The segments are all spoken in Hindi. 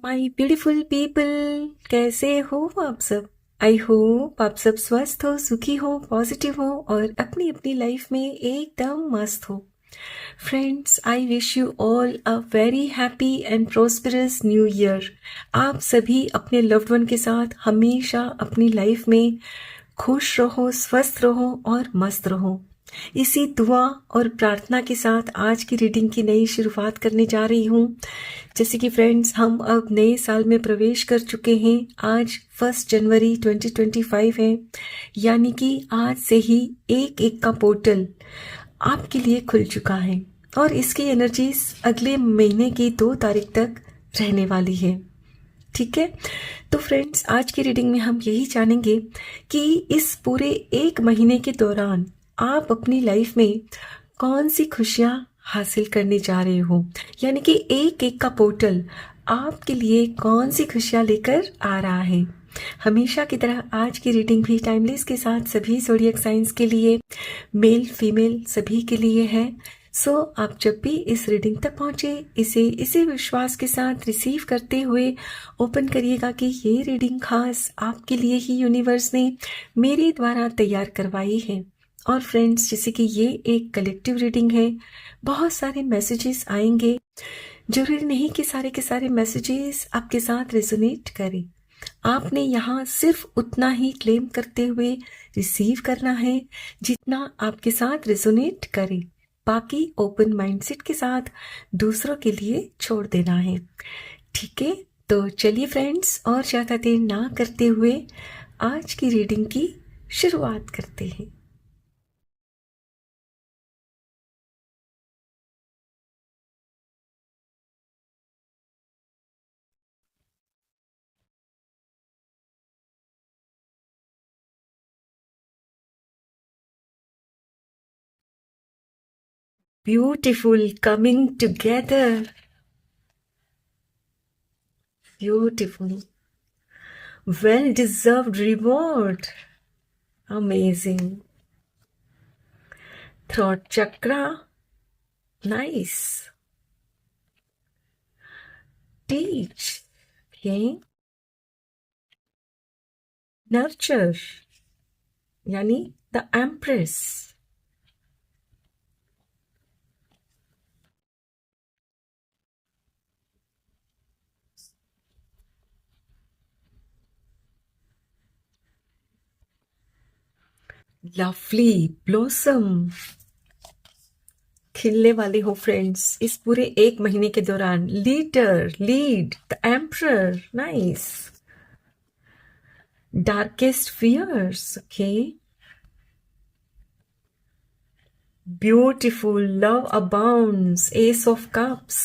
माय ब्यूटीफुल पीपल, कैसे हो आप सब। आई होप आप सब स्वस्थ हो, सुखी हो, पॉजिटिव हो और अपनी अपनी लाइफ में एकदम मस्त हो। Friends, I wish you all a very happy and prosperous new year. आप सभी अपने लव्ड वन के साथ हमेशा अपनी लाइफ में खुश रहो, स्वस्थ रहो और मस्त रहो। इसी दुआ और प्रार्थना के साथ आज की रीडिंग की नई शुरुआत करने जा रही हूँ। जैसे कि फ्रेंड्स, हम अब नए साल में प्रवेश कर चुके हैं। आज 1 जनवरी 2025 है, यानी कि आज से ही एक एक का पोर्टल आपके लिए खुल चुका है और इसकी एनर्जीज अगले महीने की 2 तारीख तक रहने वाली है। ठीक है, तो फ्रेंड्स, आज की रीडिंग में हम यही जानेंगे कि इस पूरे एक महीने के दौरान आप अपनी लाइफ में कौन सी खुशियां हासिल करने जा रहे हो, यानी कि एक एक का पोर्टल आपके लिए कौन सी खुशियां लेकर आ रहा है। हमेशा की तरह आज की रीडिंग भी टाइमलेस के साथ सभी ज़ोडिएक साइंस के लिए, मेल फीमेल सभी के लिए है। सो आप जब भी इस रीडिंग तक पहुंचे, इसे इसी विश्वास के साथ रिसीव करते हुए ओपन करिएगा कि ये रीडिंग खास आपके लिए ही यूनिवर्स ने मेरे द्वारा तैयार करवाई है। और फ्रेंड्स, जैसे कि ये एक कलेक्टिव रीडिंग है, बहुत सारे मैसेजेस आएंगे। जरूरी नहीं कि सारे के सारे मैसेजेस आपके साथ रेजोनेट करें। आपने यहाँ सिर्फ उतना ही क्लेम करते हुए रिसीव करना है जितना आपके साथ रेजोनेट करे। बाकी ओपन माइंडसेट के साथ दूसरों के लिए छोड़ देना है। ठीक है, तो चलिए फ्रेंड्स, और ज़्यादा देर ना करते हुए आज की रीडिंग की शुरुआत करते हैं। Beautiful coming together. Beautiful. Well deserved reward. Amazing. Throat chakra. Nice. Teach. Okay. Nurture. यानी the Empress. Lovely blossom. खिलने वाले हो फ्रेंड्स इस पूरे एक महीने के दौरान। Leader, lead, the emperor, nice. Darkest fears, okay. Beautiful, love abounds, ace of cups.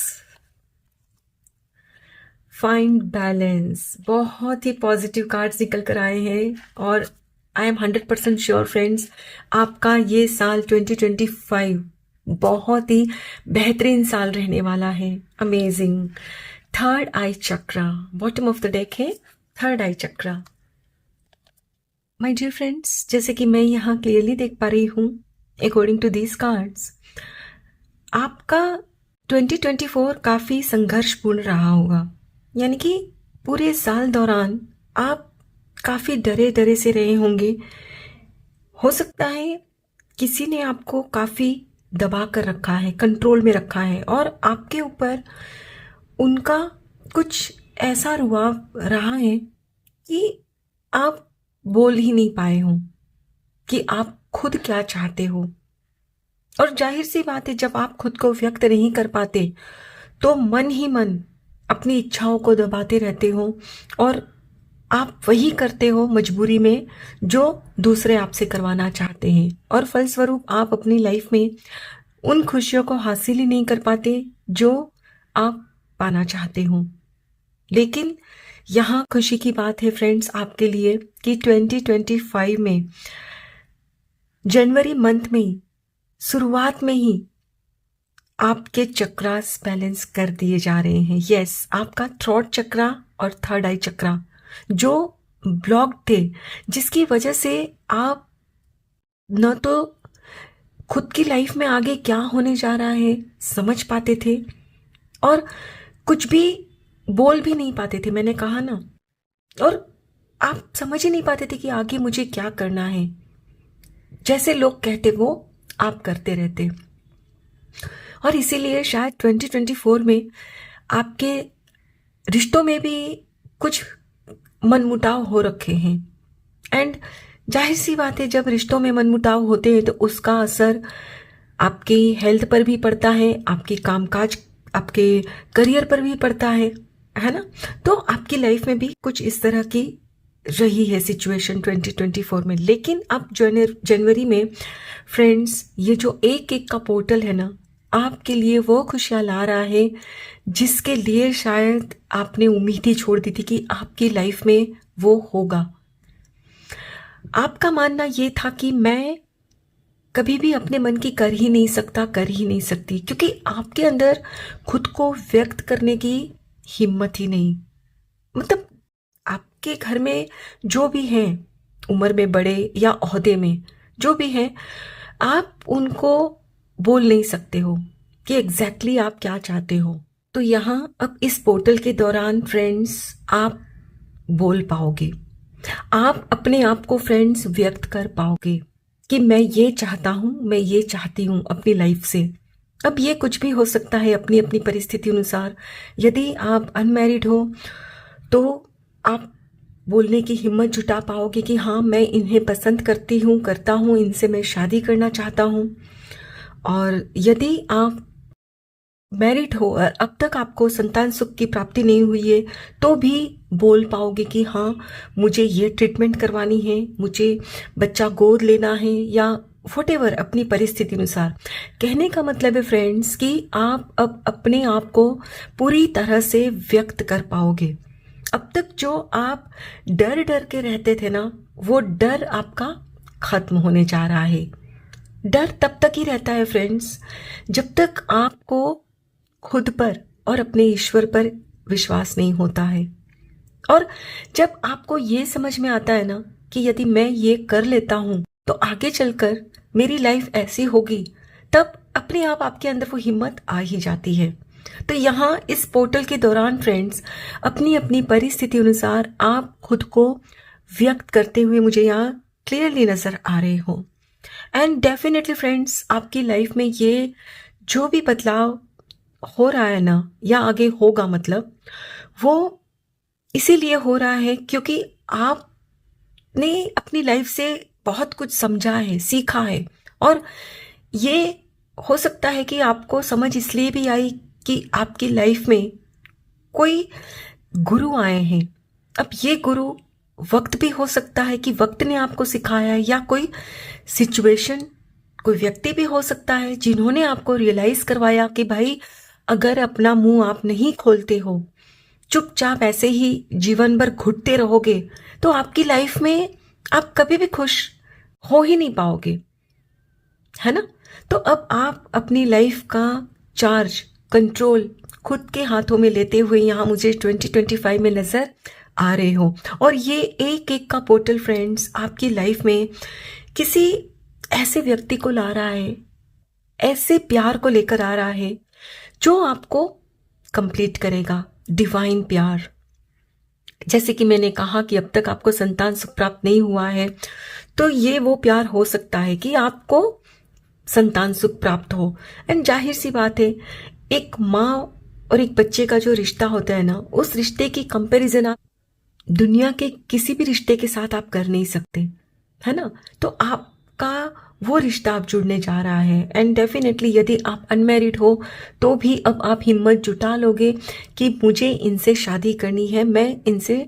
Find balance. बहुत ही पॉजिटिव कार्ड्स निकल कर आए हैं और आई एम 100% श्योर फ्रेंड्स, आपका ये साल 2025 बहुत ही बेहतरीन साल रहने वाला है। Amazing. Third eye chakra, bottom of the deck है third eye chakra. My dear friends, जैसे कि मैं यहाँ क्लियरली देख पा रही हूँ अकॉर्डिंग टू दीज कार्ड्स, आपका 2024 काफी संघर्षपूर्ण रहा होगा। यानी कि पूरे साल दौरान आप काफी डरे डरे से रहे होंगे। हो सकता है किसी ने आपको काफी दबा कर रखा है, कंट्रोल में रखा है और आपके ऊपर उनका कुछ ऐसा रुआब रहा है कि आप बोल ही नहीं पाए हो कि आप खुद क्या चाहते हो। और जाहिर सी बात है, जब आप खुद को व्यक्त नहीं कर पाते तो मन ही मन अपनी इच्छाओं को दबाते रहते हो और आप वही करते हो मजबूरी में जो दूसरे आपसे करवाना चाहते हैं और फलस्वरूप आप अपनी लाइफ में उन खुशियों को हासिल ही नहीं कर पाते जो आप पाना चाहते हो। लेकिन यहाँ खुशी की बात है फ्रेंड्स आपके लिए कि 2025 में जनवरी मंथ में शुरुआत में ही आपके चक्रास बैलेंस कर दिए जा रहे हैं। यस, आपका थ्रोट चक्रा और थर्ड आई चक्रा जो ब्लॉक थे, जिसकी वजह से आप न तो खुद की लाइफ में आगे क्या होने जा रहा है समझ पाते थे और कुछ भी बोल भी नहीं पाते थे, मैंने कहा ना, और आप समझ ही नहीं पाते थे कि आगे मुझे क्या करना है। जैसे लोग कहते वो आप करते रहते। और इसीलिए शायद 2024 में आपके रिश्तों में भी कुछ मनमुटाव हो रखे हैं। एंड जाहिर सी बात है, जब रिश्तों में मनमुटाव होते हैं तो उसका असर आपकी हेल्थ पर भी पड़ता है, आपकी कामकाज, आपके करियर पर भी पड़ता है ना। तो आपकी लाइफ में भी कुछ इस तरह की रही है सिचुएशन 2024 में। लेकिन अब जनवरी में फ्रेंड्स, ये जो एक एक का पोर्टल है ना, आपके लिए वो खुशियाँ ला रहा है जिसके लिए शायद आपने उम्मीद ही छोड़ दी थी कि आपकी लाइफ में वो होगा। आपका मानना ये था कि मैं कभी भी अपने मन की कर ही नहीं सकता, कर ही नहीं सकती, क्योंकि आपके अंदर खुद को व्यक्त करने की हिम्मत ही नहीं। मतलब आपके घर में जो भी हैं, उम्र में बड़े या ओहदे में जो भी हैं, आप उनको बोल नहीं सकते हो कि एग्जैक्टली आप क्या चाहते हो। तो यहाँ अब इस पोर्टल के दौरान फ्रेंड्स आप बोल पाओगे, आप अपने आप को फ्रेंड्स व्यक्त कर पाओगे कि मैं ये चाहता हूँ, मैं ये चाहती हूँ अपनी लाइफ से। अब ये कुछ भी हो सकता है अपनी अपनी परिस्थिति अनुसार। यदि आप अनमैरिड हो तो आप बोलने की हिम्मत जुटा पाओगे कि हाँ, मैं इन्हें पसंद करती हूँ, करता हूँ, इनसे मैं शादी करना चाहता हूँ। और यदि आप मैरिड हो और अब तक आपको संतान सुख की प्राप्ति नहीं हुई है तो भी बोल पाओगे कि हाँ, मुझे ये ट्रीटमेंट करवानी है, मुझे बच्चा गोद लेना है, या व्हाटएवर अपनी परिस्थिति अनुसार। कहने का मतलब है फ्रेंड्स कि आप अब अपने आप को पूरी तरह से व्यक्त कर पाओगे। अब तक जो आप डर डर के रहते थे ना, वो डर आपका खत्म होने जा रहा है। डर तब तक ही रहता है फ्रेंड्स जब तक आपको खुद पर और अपने ईश्वर पर विश्वास नहीं होता है। और जब आपको ये समझ में आता है ना कि यदि मैं ये कर लेता हूं तो आगे चलकर मेरी लाइफ ऐसी होगी, तब अपने आप आपके अंदर वो हिम्मत आ ही जाती है। तो यहाँ इस पोर्टल के दौरान फ्रेंड्स अपनी अपनी परिस्थिति अनुसार आप खुद को व्यक्त करते हुए मुझे यहाँ क्लियरली नजर आ रहे हो। एंड डेफिनेटली फ्रेंड्स, आपकी लाइफ में ये जो भी बदलाव हो रहा है ना, या आगे होगा, मतलब वो इसीलिए हो रहा है क्योंकि आपने अपनी लाइफ से बहुत कुछ समझा है, सीखा है। और ये हो सकता है कि आपको समझ इसलिए भी आई कि आपकी लाइफ में कोई गुरु आए हैं। अब ये गुरु वक्त भी हो सकता है कि वक्त ने आपको सिखाया है, या कोई सिचुएशन, कोई व्यक्ति भी हो सकता है जिन्होंने आपको रियलाइज करवाया कि भाई, अगर अपना मुंह आप नहीं खोलते हो, चुपचाप ऐसे ही जीवन भर घुटते रहोगे, तो आपकी लाइफ में आप कभी भी खुश हो ही नहीं पाओगे, है ना। तो अब आप अपनी लाइफ का चार्ज, कंट्रोल खुद के हाथों में लेते हुए यहाँ मुझे 2025 में नजर आ रहे हो। और ये एक एक का पोर्टल फ्रेंड्स आपकी लाइफ में किसी ऐसे व्यक्ति को ला रहा है, ऐसे प्यार को लेकर आ रहा है जो आपको कंप्लीट करेगा, डिवाइन प्यार। जैसे कि मैंने कहा कि अब तक आपको संतान सुख प्राप्त नहीं हुआ है, तो ये वो प्यार हो सकता है कि आपको संतान सुख प्राप्त हो। एंड जाहिर सी बात है, एक माँ और एक बच्चे का जो रिश्ता होता है ना, उस रिश्ते की कंपैरिजन आप दुनिया के किसी भी रिश्ते के साथ आप कर नहीं सकते, है ना। तो आपका वो रिश्ता आप जुड़ने जा रहा है। एंड डेफिनेटली यदि आप अनमैरिड हो तो भी अब आप हिम्मत जुटा लोगे कि मुझे इनसे शादी करनी है, मैं इनसे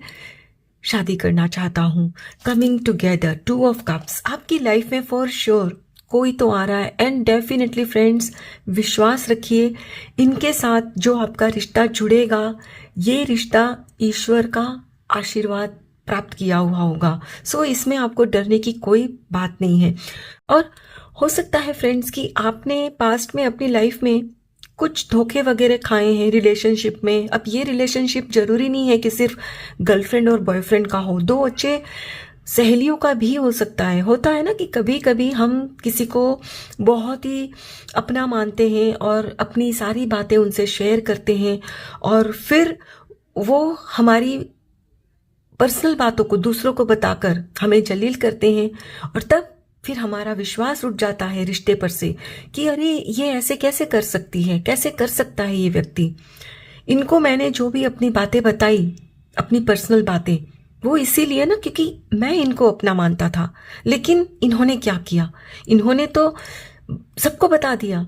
शादी करना चाहता हूँ। कमिंग टुगेदर, 2 ऑफ कप्स आपकी लाइफ में फॉर श्योर कोई तो आ रहा है। एंड डेफिनेटली फ्रेंड्स, विश्वास रखिए, इनके साथ जो आपका रिश्ता जुड़ेगा, ये रिश्ता ईश्वर का आशीर्वाद प्राप्त किया हुआ होगा। सो इसमें आपको डरने की कोई बात नहीं है। और हो सकता है फ्रेंड्स कि आपने पास्ट में अपनी लाइफ में कुछ धोखे वगैरह खाए हैं रिलेशनशिप में। अब ये रिलेशनशिप जरूरी नहीं है कि सिर्फ गर्लफ्रेंड और बॉयफ्रेंड का हो, 2 अच्छे सहेलियों का भी हो सकता है। होता है ना कि कभी कभी हम किसी को बहुत ही अपना मानते हैं और अपनी सारी बातें उनसे शेयर करते हैं, और फिर वो हमारी पर्सनल बातों को दूसरों को बताकर हमें जलील करते हैं, और तब फिर हमारा विश्वास उठ जाता है रिश्ते पर से कि अरे ये ऐसे कैसे कर सकती है, कैसे कर सकता है ये व्यक्ति। इनको मैंने जो भी अपनी बातें बताई, अपनी पर्सनल बातें, वो इसीलिए ना क्योंकि मैं इनको अपना मानता था, लेकिन इन्होंने क्या किया, इन्होंने तो सबको बता दिया,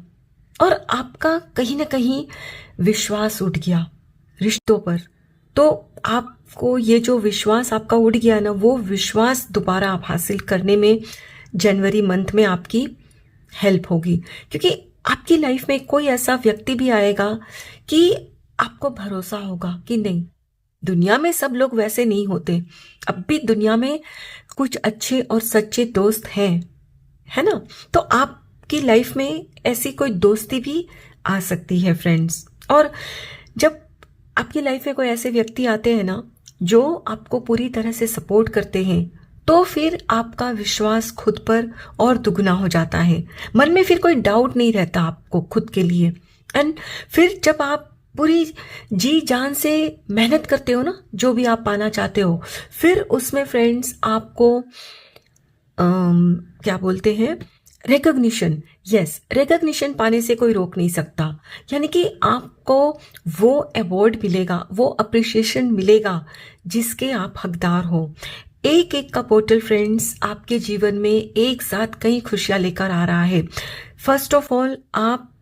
और आपका कहीं ना कहीं विश्वास उठ गया रिश्तों पर। तो आपको ये जो विश्वास आपका उठ गया ना, वो विश्वास दोबारा आप हासिल करने में जनवरी मंथ में आपकी हेल्प होगी, क्योंकि आपकी लाइफ में कोई ऐसा व्यक्ति भी आएगा कि आपको भरोसा होगा कि नहीं, दुनिया में सब लोग वैसे नहीं होते, अब भी दुनिया में कुछ अच्छे और सच्चे दोस्त हैं, है ना। तो आपकी लाइफ में ऐसी कोई दोस्ती भी आ सकती है फ्रेंड्स। और जब आपकी लाइफ में कोई ऐसे व्यक्ति आते हैं ना जो आपको पूरी तरह से सपोर्ट करते हैं, तो फिर आपका विश्वास खुद पर और दुगना हो जाता है, मन में फिर कोई डाउट नहीं रहता आपको खुद के लिए। एंड फिर जब आप पूरी जी जान से मेहनत करते हो ना जो भी आप पाना चाहते हो, फिर उसमें फ्रेंड्स आपको क्या बोलते हैं, रिकॉग्निशन, यस, रिकॉग्निशन पाने से कोई रोक नहीं सकता। यानी कि आपको वो अवार्ड मिलेगा, वो अप्रिशिएशन मिलेगा जिसके आप हकदार हो। एक एक का पोर्टल फ्रेंड्स आपके जीवन में एक साथ कई खुशियां लेकर आ रहा है। फर्स्ट ऑफ ऑल, आप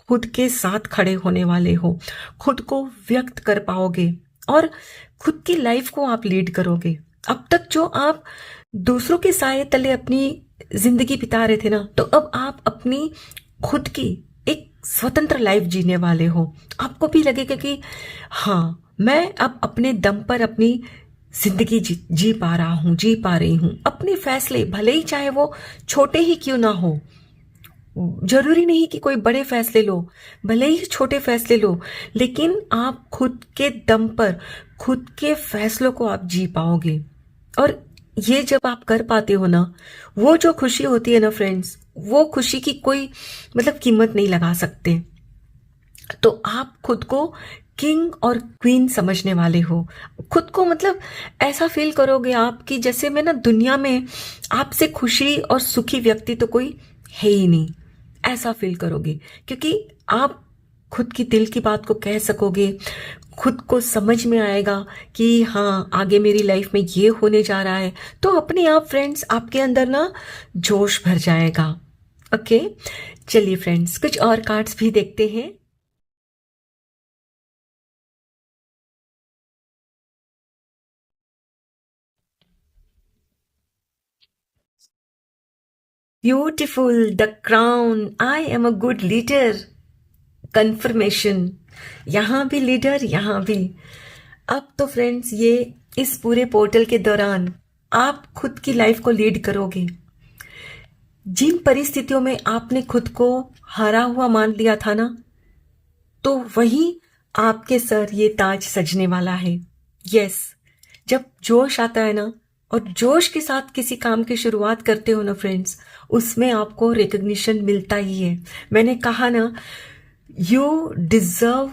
खुद के साथ खड़े होने वाले हो, खुद को व्यक्त कर पाओगे और खुद की लाइफ को आप लीड करोगे। अब तक जो आप दूसरों के साए तले अपनी जिंदगी बिता रहे थे ना, तो अब आप अपनी खुद की एक स्वतंत्र लाइफ जीने वाले हो। आपको भी लगेगा कि हाँ, मैं अब अपने दम पर अपनी जिंदगी जी पा रहा हूं, जी पा रही हूं। अपने फैसले भले ही चाहे वो छोटे ही क्यों ना हो, जरूरी नहीं कि कोई बड़े फैसले लो, भले ही छोटे फैसले लो, लेकिन आप खुद के दम पर खुद के फैसलों को आप जी पाओगे। और ये जब आप कर पाते हो ना, वो जो खुशी होती है ना फ्रेंड्स, वो खुशी की कोई मतलब कीमत नहीं लगा सकते। तो आप खुद को किंग और क्वीन समझने वाले हो, खुद को मतलब ऐसा फील करोगे आप कि जैसे मैं ना दुनिया में आपसे खुशी और सुखी व्यक्ति तो कोई है ही नहीं, ऐसा फील करोगे, क्योंकि आप खुद की दिल की बात को कह सकोगे, खुद को समझ में आएगा कि हाँ आगे मेरी लाइफ में ये होने जा रहा है। तो अपने आप फ्रेंड्स आपके अंदर ना जोश भर जाएगा। ओके, चलिए फ्रेंड्स कुछ और कार्ड्स भी देखते हैं। Beautiful, the crown, I am a good leader, confirmation, यहां भी लीडर, यहां भी। अब तो फ्रेंड्स ये इस पूरे पोर्टल के दौरान आप खुद की लाइफ को लीड करोगे। जिन परिस्थितियों में आपने खुद को हारा हुआ मान लिया था ना, तो वही आपके सर ये ताज सजने वाला है। यस, जब जोश आता है ना, और जोश के साथ किसी काम की शुरुआत करते हो ना फ्रेंड्स, उसमें आपको रिकग्निशन मिलता ही है। मैंने कहा ना, यू डिजर्व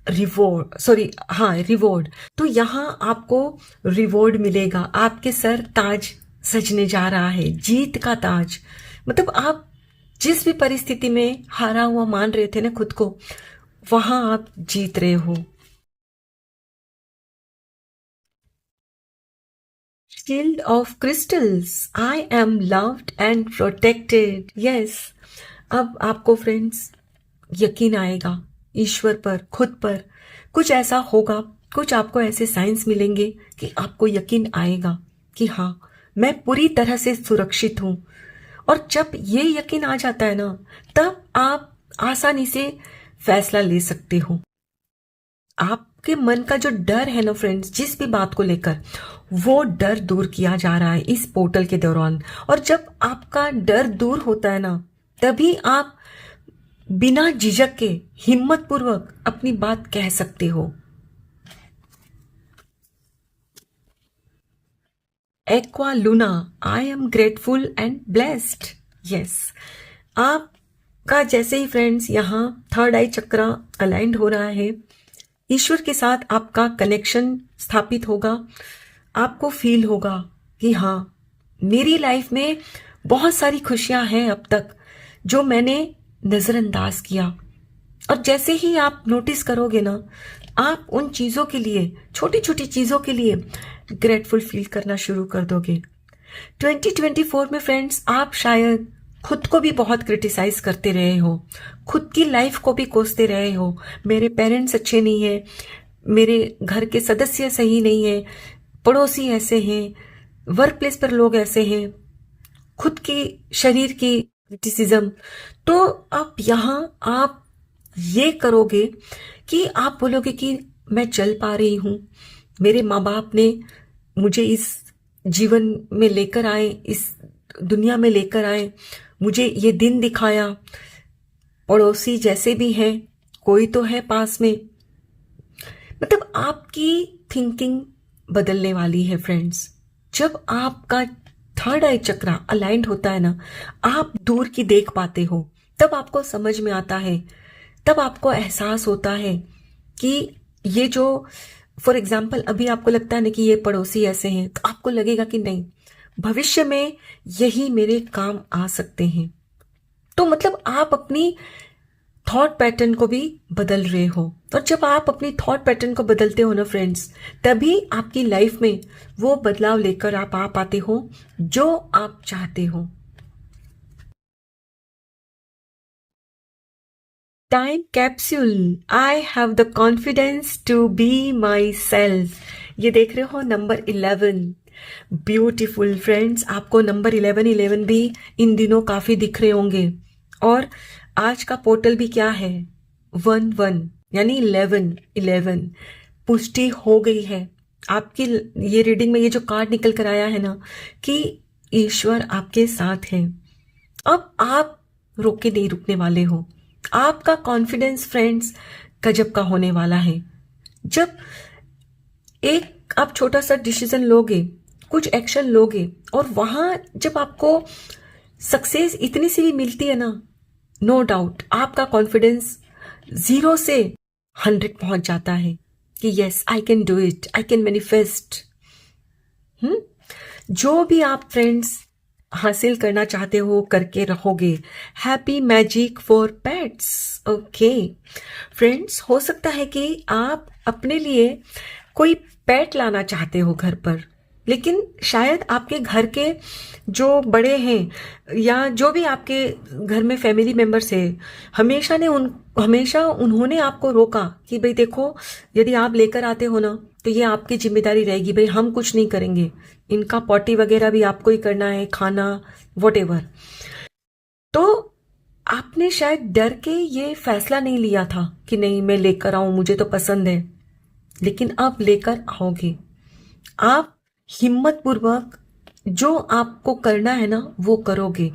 रिवॉर्ड, सॉरी हाँ रिवॉर्ड, तो यहाँ आपको रिवॉर्ड मिलेगा। आपके सर ताज सजने जा रहा है, जीत का ताज। मतलब आप जिस भी परिस्थिति में हारा हुआ मान रहे थे ना खुद को, वहां आप जीत रहे हो। Shield of crystals, I am loved and protected. Yes, अब आपको फ्रेंड्स यकीन आएगा ईश्वर पर, खुद पर। कुछ ऐसा होगा, कुछ आपको ऐसे साइंस मिलेंगे कि आपको यकीन आएगा कि हाँ मैं पूरी तरह से सुरक्षित हूं। और जब ये यकीन आ जाता है ना, तब आप आसानी से फैसला ले सकते हो। आपके मन का जो डर है ना फ्रेंड्स, जिस भी बात को लेकर, वो डर दूर किया जा रहा है इस पोर्टल के दौरान। और जब आपका डर दूर होता है ना, तभी आप बिना झिझक के हिम्मत पूर्वक अपनी बात कह सकते हो। Aqua Luna, I am grateful and blessed. Yes, आपका जैसे ही फ्रेंड्स यहाँ थर्ड आई चक्रा अलाइंड हो रहा है, ईश्वर के साथ आपका कनेक्शन स्थापित होगा। आपको फील होगा कि हाँ, मेरी लाइफ में बहुत सारी खुशियां हैं अब तक जो मैंने नजरअंदाज किया। और जैसे ही आप नोटिस करोगे ना, आप उन चीजों के लिए, छोटी छोटी चीजों के लिए ग्रेटफुल फील करना शुरू कर दोगे। 2024 में फ्रेंड्स, आप शायद खुद को भी बहुत क्रिटिसाइज करते रहे हो, खुद की लाइफ को भी कोसते रहे हो। मेरे पेरेंट्स अच्छे नहीं है, मेरे घर के सदस्य सही नहीं है, पड़ोसी ऐसे हैं, वर्क प्लेस पर लोग ऐसे हैं, खुद की शरीर की क्रिटिसिज्म। तो अब यहाँ आप ये करोगे कि आप बोलोगे कि मैं चल पा रही हूं, मेरे माँ बाप ने मुझे इस जीवन में लेकर आए, इस दुनिया में लेकर आए, मुझे ये दिन दिखाया, पड़ोसी जैसे भी हैं, कोई तो है पास में। मतलब आपकी थिंकिंग बदलने वाली है फ्रेंड्स। जब आपका थर्ड आई चक्रा अलाइंड होता है ना, आप दूर की देख पाते हो, तब आपको समझ में आता है, तब आपको एहसास होता है कि ये जो, फॉर एग्जाम्पल अभी आपको लगता है ना कि ये पड़ोसी ऐसे हैं, तो आपको लगेगा कि नहीं, भविष्य में यही मेरे काम आ सकते हैं। तो मतलब आप अपनी थॉट पैटर्न को भी बदल रहे हो। और जब आप अपनी थॉट पैटर्न को बदलते हो ना फ्रेंड्स, तभी आपकी लाइफ में वो बदलाव लेकर आप आ पाते हो जो आप चाहते हो। Time capsule, I have the confidence to be my self. ये देख रहे हो नंबर 11। ब्यूटीफुल फ्रेंड्स, आपको नंबर 11 भी इन दिनों काफी दिख रहे होंगे। और आज का पोर्टल भी क्या है, 1 यानी 11 पुष्टि हो गई है आपकी। ये रीडिंग में ये जो कार्ड निकल कर आया है ना कि ईश्वर आपके साथ है। अब आप रोक के नहीं रुकने वाले हो। आपका कॉन्फिडेंस फ्रेंड्स गजब का होने वाला है। जब एक आप छोटा सा डिसीजन लोगे, कुछ एक्शन लोगे, और वहां जब आपको सक्सेस इतनी सी भी मिलती है ना, नो डाउट आपका कॉन्फिडेंस 0 से 100 पहुंच जाता है कि yes, I can do it, I can manifest. जो भी आप फ्रेंड्स हासिल करना चाहते हो करके रहोगे। Happy magic for pets. Okay friends, हो सकता है कि आप अपने लिए कोई पेट लाना चाहते हो घर पर, लेकिन शायद आपके घर के जो बड़े हैं या जो भी आपके घर में फैमिली मेंबर्स है, हमेशा उन्होंने आपको रोका कि भाई देखो, यदि आप लेकर आते हो ना तो ये आपकी जिम्मेदारी रहेगी, भाई हम कुछ नहीं करेंगे, इनका पॉटी वगैरह भी आपको ही करना है, खाना वॉटेवर। तो आपने शायद डर के ये फैसला नहीं लिया था कि नहीं मैं लेकर आऊं, मुझे तो पसंद है, लेकिन अब लेकर आओगे। आप हिम्मत पूर्वक जो आपको करना है ना वो करोगे,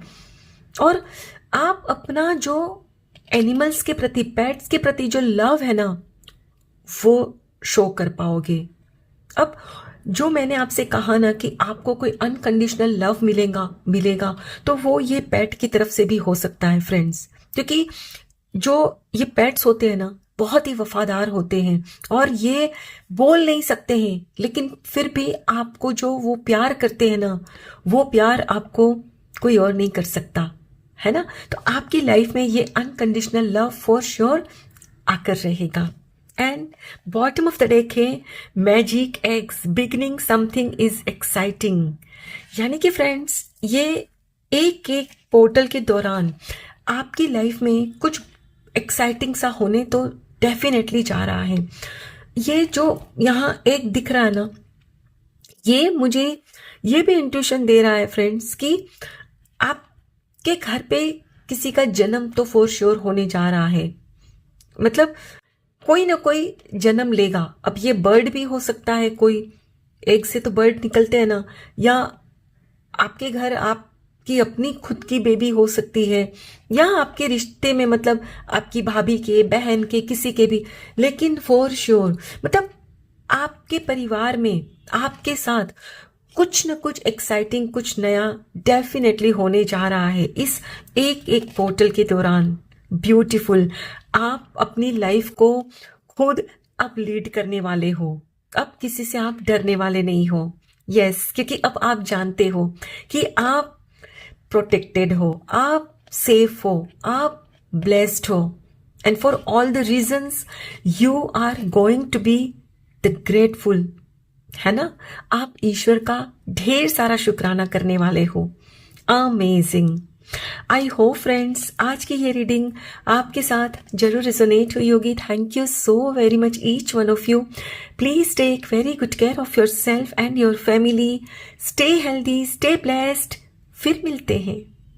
और आप अपना जो एनिमल्स के प्रति, पेट्स के प्रति जो लव है ना वो शो कर पाओगे। अब जो मैंने आपसे कहा ना कि आपको कोई अनकंडीशनल लव मिलेगा तो वो ये पेट की तरफ से भी हो सकता है फ्रेंड्स, क्योंकि जो ये पेट्स होते हैं ना बहुत ही वफादार होते हैं और ये बोल नहीं सकते हैं, लेकिन फिर भी आपको जो वो प्यार करते हैं ना, वो प्यार आपको कोई और नहीं कर सकता, है ना। तो आपकी लाइफ में ये अनकंडीशनल लव फॉर श्योर आकर रहेगा। And bottom of the deck है magic eggs, beginning something is exciting. यानी कि फ्रेंड्स ये एक एक पोर्टल के दौरान आपकी लाइफ में कुछ एक्साइटिंग सा होने तो डेफिनेटली जा रहा है। ये जो यहाँ एक दिख रहा है ना, ये मुझे ये भी इंट्यूशन दे रहा है फ्रेंड्स कि आपके घर पे किसी का जन्म तो फॉर श्योर होने जा रहा है। मतलब कोई ना कोई जन्म लेगा। अब ये बर्ड भी हो सकता है, कोई एग से तो बर्ड निकलते हैं ना, या आपके घर आपकी अपनी खुद की बेबी हो सकती है, या आपके रिश्ते में मतलब आपकी भाभी के, बहन के, किसी के भी, लेकिन फॉर श्योर मतलब आपके परिवार में आपके साथ कुछ न कुछ एक्साइटिंग, कुछ नया डेफिनेटली होने जा रहा है इस एक एक पोर्टल के दौरान। ब्यूटीफुल, आप अपनी लाइफ को खुद अब लीड करने वाले हो, अब किसी से आप डरने वाले नहीं हो। यस, क्योंकि अब आप जानते हो कि आप प्रोटेक्टेड हो, आप सेफ हो, आप ब्लेस्ड हो, and for all the reasons you are going to be the grateful, है ना। आप ईश्वर का ढेर सारा शुक्राना करने वाले हो। अमेजिंग। आई होप फ्रेंड्स आज की ये रीडिंग आपके साथ जरूर रिजोनेट हुई होगी। Thank you so very much each one of you. Please take very good care of your self and your family. Stay healthy, stay blessed. फिर मिलते हैं।